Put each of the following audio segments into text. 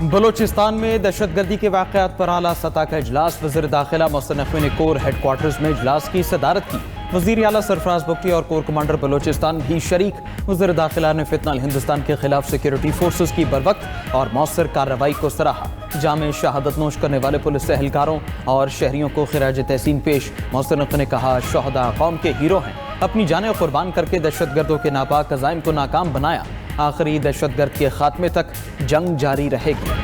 बलोचिस्तान में दहशतगर्दी के वाक़यात पर आला सतह का इजलास। वज़ीर दाखिला मोहसिन नकवी ने कोर हेड क्वार्टर्स में इजलास की सदारत की। वज़ीर आला सरफराज बुगटी और कोर कमांडर बलोचिस्तान भी शरीक। वज़ीर दाखिला ने फितनल हिंदुस्तान के खिलाफ सिक्योरिटी फोर्सेस की बरवक्त और मौसर कार्रवाई को सराहा। जामे शहादत नोश करने वाले पुलिस एहलकारों और शहरियों को खिराज तहसीन पेश। मोहसिन नकवी ने कहा, शोहदा कौम के हीरो हैं, अपनी जानें कुर्बान करके दहशतगर्दों के नापाक अज़ाइम को नाकाम बनाया। आखिरी दहशतगर्द के खात्मे तक जंग जारी रहेगी।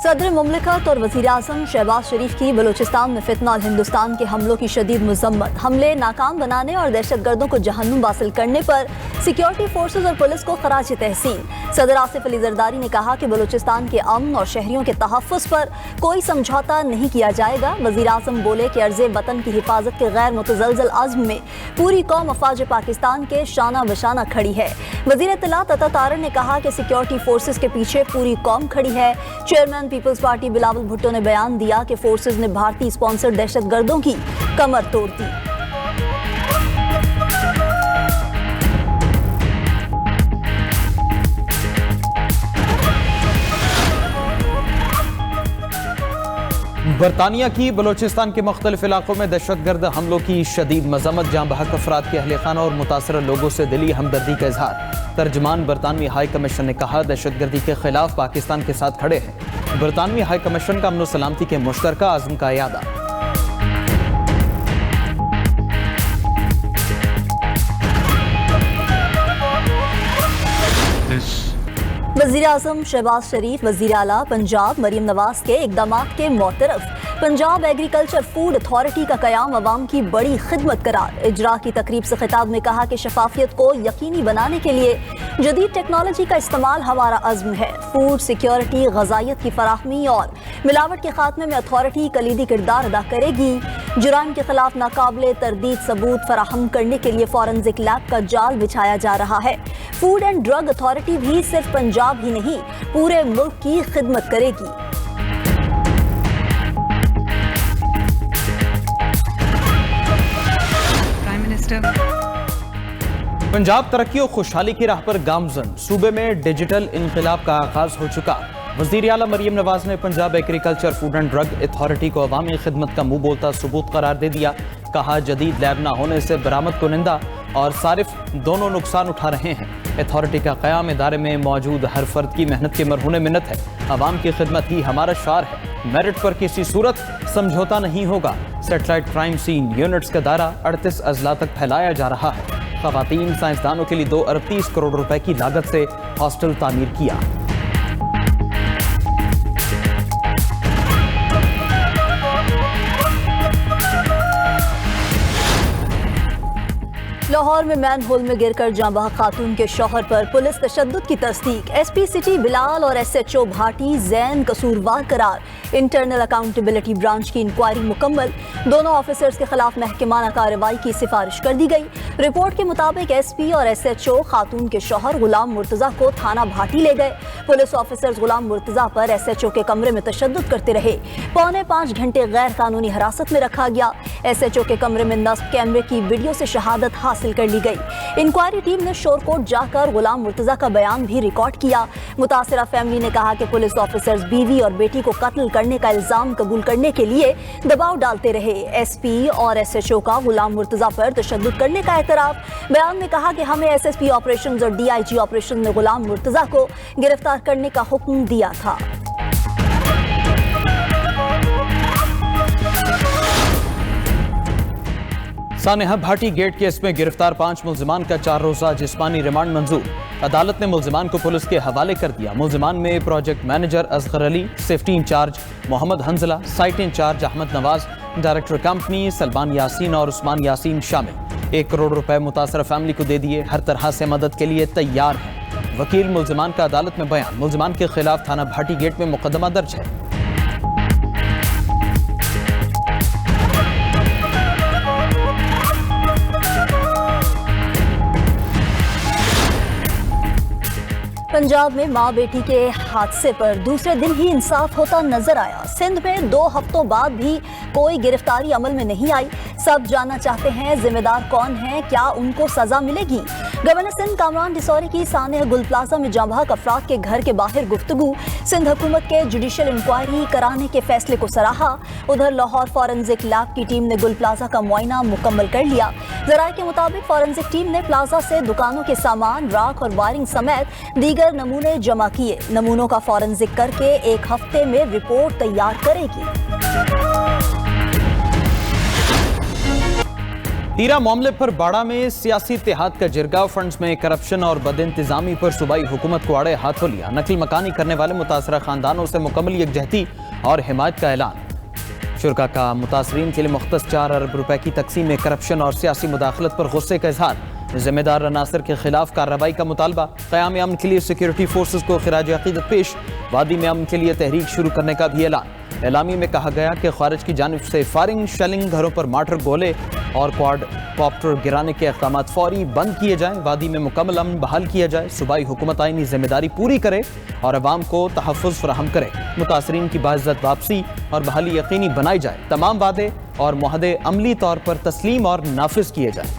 सदर मुमलिकत और वज़ीर आज़म शहबाज शरीफ की बलूचिस्तान में फितनल हिंदुस्तान के हमलों की शदीद मज़म्मत। हमले नाकाम बनाने और दहशतगर्दों को जहन्नुम हासिल करने पर सिक्योरिटी फोर्सेज और पुलिस को खराज तहसीन। सदर आसिफ अली जरदारी ने कहा कि बलूचिस्तान के अमन और शहरियों के तहफ़्फ़ुज़ पर कोई समझौता नहीं किया जाएगा। वज़ीर आज़म बोले कि अर्ज़े वतन की हिफाजत के गैर मुतज़लज़ल अज़्म में पूरी कौम अफ़वाज पाकिस्तान के शाना बशाना खड़ी है। वज़ीर इत्तलात अता तारर ने कहा कि सिक्योरिटी फोर्सेज के पीछे पूरी कौम खड़ी है। चेयरमैन पीपल्स पार्टी बिलावल भुट्टो ने बयान दिया कि फोर्सेज ने भारतीय स्पॉन्सर्ड दहशतगर्दों की कमर तोड़ दी। बरतानिया की बलोचिस्तान के मुख्तलिफ इलाकों में दहशतगर्द हमलों की शदीद मजम्मत। जाँ बहक अफराद के अहल खाना और मुतासर लोगों से दिली हमदर्दी का इजहार। तर्जमान बरतानवी हाई कमीशन ने कहा, दहशतगर्दी के खिलाफ पाकिस्तान के साथ खड़े हैं। बरतानवी हाई कमीशन का अमन व सलामती के मुश्तरका आज़म का यादा। वज़ीर आज़म शहबाज शरीफ वज़ीर आला पंजाब मरीम नवाज के इक़दामात के मोतरफ। पंजाब एग्रीकल्चर फूड अथॉरिटी का क़याम अवाम की बड़ी खिदमत करार। इजरा की तकरीब से खिताब में कहा कि शफाफियत को यकीनी बनाने के लिए जदीद टेक्नोलॉजी का इस्तेमाल हमारा अज़्म है। फूड सिक्योरिटी, ग़ज़ाइयत की फराहमी और मिलावट के खात्मे में अथॉरिटी कलीदी किरदार अदा करेगी। जुराइम के खिलाफ नाकाबिले तरदीद सबूत फराहम करने के लिए फॉरेंसिक लैब का जाल बिछाया जा रहा है। फूड एंड ड्रग अथॉरिटी भी सिर्फ पंजाब ही नहीं, पूरे मुल्क की खिदमत करेगी। पंजाब तरक्की और खुशहाली की राह पर गामजन। सूबे में डिजिटल इनकलाब का आगाज हो चुका। वज़ीर आला मरीम नवाज ने Punjab agriculture food and drug authority को अवामी खिदमत का मुंह बोलता सबूत करार दे दिया। कहा, जदीद लैब न होने से बरामद कुनिंदा और सारिफ दोनों नुकसान उठा रहे हैं। अथॉरिटी का क़याम इदारे में मौजूद हर फर्द की मेहनत के मरहून मिन्नत है। अवाम की खिदमत ही हमारा शार है। मेरिट पर किसी सूरत समझौता नहीं होगा। सेटेलाइट क्राइम सीन यूनिट्स का दायरा 38 अजला तक फैलाया जा रहा है। ख़वातीन साइंसदानों के लिए 2 अरब 30 करोड़ रुपए की लागत से हॉस्टल तामीर किया। लाहौर में मैन होल में गिरकर जाँ बहक खातून के शौहर पर पुलिस तशद्दुद की तस्दीक। एसपी सिटी बिलाल और SHO भाटी जैन कसूरवार करार। इंटरनल अकाउंटेबिलिटी ब्रांच की इंक्वायरी मुकम्मल। दोनों ऑफिसर्स के खिलाफ महकमाना कार्रवाई की सिफारिश कर दी गई। रिपोर्ट के मुताबिक SP और SHO खातून के शौहर गुलाम मुर्तजा को थाना भाटी ले गए। पुलिस ऑफिसर्स गुलाम मुर्तजा पर SHO के कमरे में तशद्दुद करते रहे। 4.25 घंटे गैर कानूनी हिरासत में रखा गया। SHO के कमरे में नस्ब कैमरे की वीडियो से शहादत हासिल कर ली गई। इंक्वायरी टीम ने शोरकोट जाकर गुलाम मुर्तजा का बयान भी रिकॉर्ड किया। मुतासिरा फैमिली ने कहा कि पुलिस ऑफिसर्स बीवी और बेटी को कत्ल करने का इल्जाम कबूल करने के लिए दबाव डालते रहे। SP और SHO का गुलाम मुर्तजा पर तशद्दुद करने का एतराफ। बयान में कहा कि हमें SSP ऑपरेशंस और DIG ऑपरेशन में गुलाम मुर्तजा को गिरफ्तार करने का हुक्म दिया था। सानेहा भाटी गेट केस में गिरफ्तार 5 मुल्जिमान का 4 रोज़ा जिस्मानी रिमांड मंजूर। अदालत ने मुल्जिमान को पुलिस के हवाले कर दिया। मुल्जिमान में project manager Asghar Ali, safety incharge Mohammad Hanzala, site incharge Ahmed Nawaz, director company Salman Yasin और उस्मान यासीन शामिल। 1 करोड़ रुपए मुतासर फैमिली को दे दिए। हर तरह से मदद के लिए तैयार है। वकील मुल्जिमान का अदालत में बयान। मुल्जिमान के खिलाफ थाना भाटी गेट में मुकदमा दर्ज है। पंजाब में मां बेटी के हादसे पर दूसरे दिन ही इंसाफ होता नजर आया। सिंध में 2 हफ्तों बाद भी कोई गिरफ्तारी अमल में नहीं आई। सब जानना चाहते हैं जिम्मेदार कौन है, क्या उनको सजा मिलेगी। गवर्नर सिंध कामरान डिसौरी की सानेह गुल प्लाजा में जाँ बहक अफराद के घर के बाहर गुफ्तगू। सिंध हुकूमत के जुडिशल इंक्वायरी कराने के फैसले को सराहा। उधर लाहौर फॉरेंसिक लैब की टीम ने गुल प्लाजा का मुआयना मुकम्मल कर लिया। जराये के मुताबिक फॉरेंसिक टीम ने प्लाजा से दुकानों के सामान, राख और वायरिंग समेत दीगर नमूने जमा किए। नमूनों का फॉरेंसिक करके 1 हफ्ते में रिपोर्ट तैयार करेगी। तीरा मामले पर बाड़ा में सियासी इत्तेहाद का जिरगा। फंड्स में करप्शन और बदइंतजामी पर सूबाई हुकूमत को आड़े हाथों लिया। नकल मकानी करने वाले मुतासरा खानदानों से मुकम्मल यकजहती और हिमायत का ऐलान। शुरका का मुतासरीन के लिए मुख्तस 4 अरब रुपए की तकसीम में करप्शन और सियासी मुदाखलत पर गुस्से का इजहार। जिम्मेदार अनासर के खिलाफ कार्रवाई का मुतालबा। क़याम अमन के लिए सिक्योरिटी फोर्सेस को खिराज अकीदत पेश। वादी में अमन के लिए तहरीक शुरू करने का भी ऐलान। एलामी में कहा गया कि खारिज की जानिब से फायरिंग, शेलिंग, घरों पर मार्टर गोले और क्वाड कॉप्टर गिराने के इक़दाम फौरी बंद किए जाएं। वादी में मुकम्मल अमन बहाल किया जाए। सूबाई हुकूमत आईनी जिम्मेदारी पूरी करे और अवाम को तहफ़्फ़ुज़ फराहम करे। मुतासरीन की बाइज़्ज़त वापसी और बहाली यकीनी बनाई जाए। तमाम वादे और मुआहदे अमली तौर पर तस्लीम और नाफिज किए जाएं।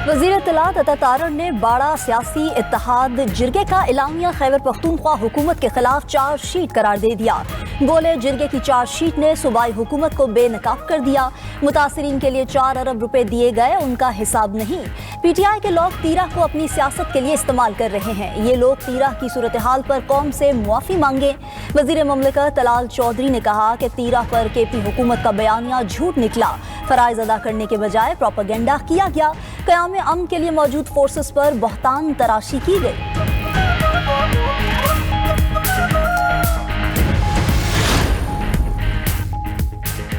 वज़ीर इत्तलात अता तारड़ ने बाड़ा सियासी इत्तेहाद जिरगे का इलामिया खैबर पख्तूनख्वा हुकूमत के खिलाफ चार्जशीट करार दे दिया। गोले जिरगे की चार्जशीट ने सूबाई हुकूमत को बेनकाब कर दिया। मुतासरीन के लिए 4 अरब रुपए दिए गए, उनका हिसाब नहीं। PTI के लोग तीरा को अपनी सियासत के लिए इस्तेमाल कर रहे हैं। ये लोग तीरा की सूरत हाल पर कौम से मुआफ़ी मांगे। वज़ीर ममलिकत तलाल चौधरी ने कहा कि तीरा पर KP हुकूमत का बयानिया झूठ निकला। फ़राइज़ अदा करने के बजाय प्रोपेगेंडा किया गया। क़याम अमन के लिए मौजूद फोर्सेस पर बहतान तराशी की गई।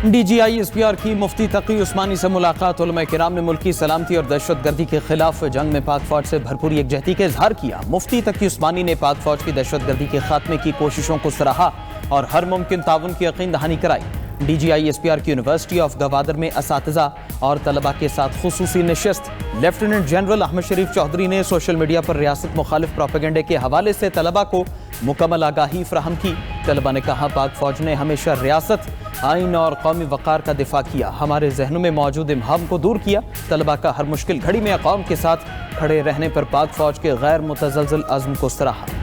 DGI SPR की मुफ्ती तकी उस्मानी से मुलाकात। उलमा किराम ने मुल्की सलामती और दहशतगर्दी के खिलाफ जंग में पाक फौज से भरपूर यकजहती का इजहार किया। मुफ्ती तकी उस्मानी ने पाक फौज की दहशतगर्दी के खात्मे की कोशिशों को सराहा और हर मुमकिन ताउन की यकीन दहानी कराई। DGI SPR की यूनिवर्सिटी ऑफ गवादर में असातिज़ा और तलबा के साथ खुसूसी नशिस्त। लेफ्टिनेंट जनरल अहमद शरीफ चौधरी ने सोशल मीडिया पर रियासत मुखालिफ प्रोपेगेंडे के हवाले से तलबा को मुकम्मल आगाही फराहम की। तलबा ने कहा, पाक फौज ने हमेशा रियासत, आइन और कौमी वक़ार का दिफा किया। हमारे जहनों में मौजूद इम्हाम को दूर किया। तलबा का हर मुश्किल घड़ी में कौम के साथ खड़े रहने पर पाक फौज के गैर मुतज़लज़ल अज़्म को सराहा।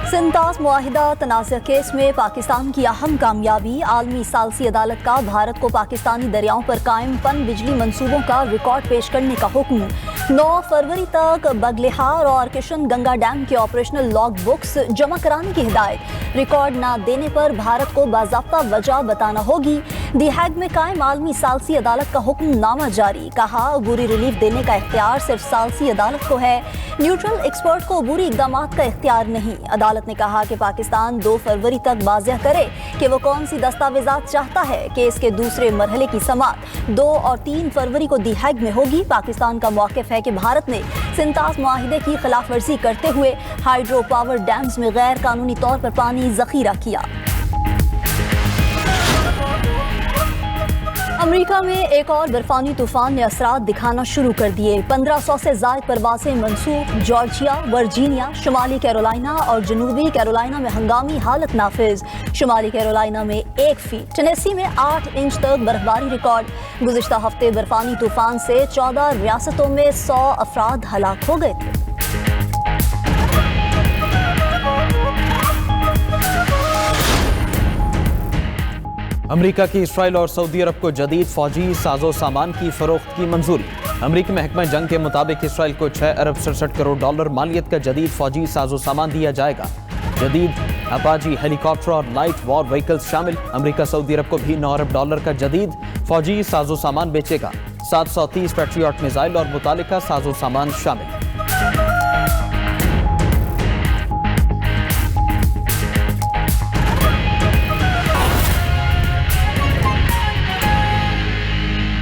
सिंतास मुआहिदा तनाज़ा केस में पाकिस्तान की अहम कामयाबी। आलमी सालसी अदालत का भारत को पाकिस्तानी दरियाओं पर कायम पन बिजली मंसूबों का रिकॉर्ड पेश करने का हुक्म। 9 फरवरी तक बगलिहार और किशन गंगा डैम के ऑपरेशनल लॉग बुक्स जमा कराने की हिदायत। रिकॉर्ड न देने पर भारत को बाज़ाब्ता वजह बताना होगी। दी हैग में कायम आलमी सालसी अदालत का हुक्मनामा जारी। कहा, अबूरी रिलीफ देने का इख्तियार सिर्फ सालसी अदालत को है। न्यूट्रल एक्सपर्ट को अबूरी इक़दामात का इख्तियार नहीं। अदालत ने कहा कि पाकिस्तान 2 फरवरी तक वाज़ेह करे कि वो कौन सी दस्तावेज़ात चाहता है। केस के दूसरे मरहले की समाअत 2 और 3 फरवरी को दी हैग में होगी। पाकिस्तान का मौक़िफ़ है कि भारत ने सिंतास मुआहिदे की खिलाफ वर्जी करते हुए हाइड्रो पावर डैम्स में गैर कानूनी तौर पर पानी ज़ख़ीरा किया। अमेरिका में एक और बर्फानी तूफान ने असरात दिखाना शुरू कर दिए। 1500 से ज़ायद परवाज़ें मंसूब। जॉर्जिया, वर्जीनिया, शुमाली कैरोलिना और जनूबी कैरोलिना में हंगामी हालत नाफिज। शुमाली कैरोलिना में 1 फीट, टेनेसी में 8 इंच तक बर्फबारी रिकॉर्ड। गुज़िश्ता हफ्ते बर्फानी तूफान से 14 रियासतों में 100 अफराद हलाक हो गए थे। अमरीका की इसराइल और सऊदी अरब को जदीद फौजी साजो सामान की फरोख्त की मंजूरी। अमरीकी महकमा जंग के मुताबिक इसराइल को 6 अरब 67 करोड़ डॉलर मालियत का जदीद फौजी साजो सामान दिया जाएगा। जदीद अपाची हेलीकॉप्टर और लाइट वॉर व्हीकल्स शामिल। अमरीका सऊदी अरब को भी 9 अरब डॉलर का जदीद फौजी साजो सामान बेचेगा। 730 पैट्रियट मिसाइल और मुतालिका साजो सामान शामिल।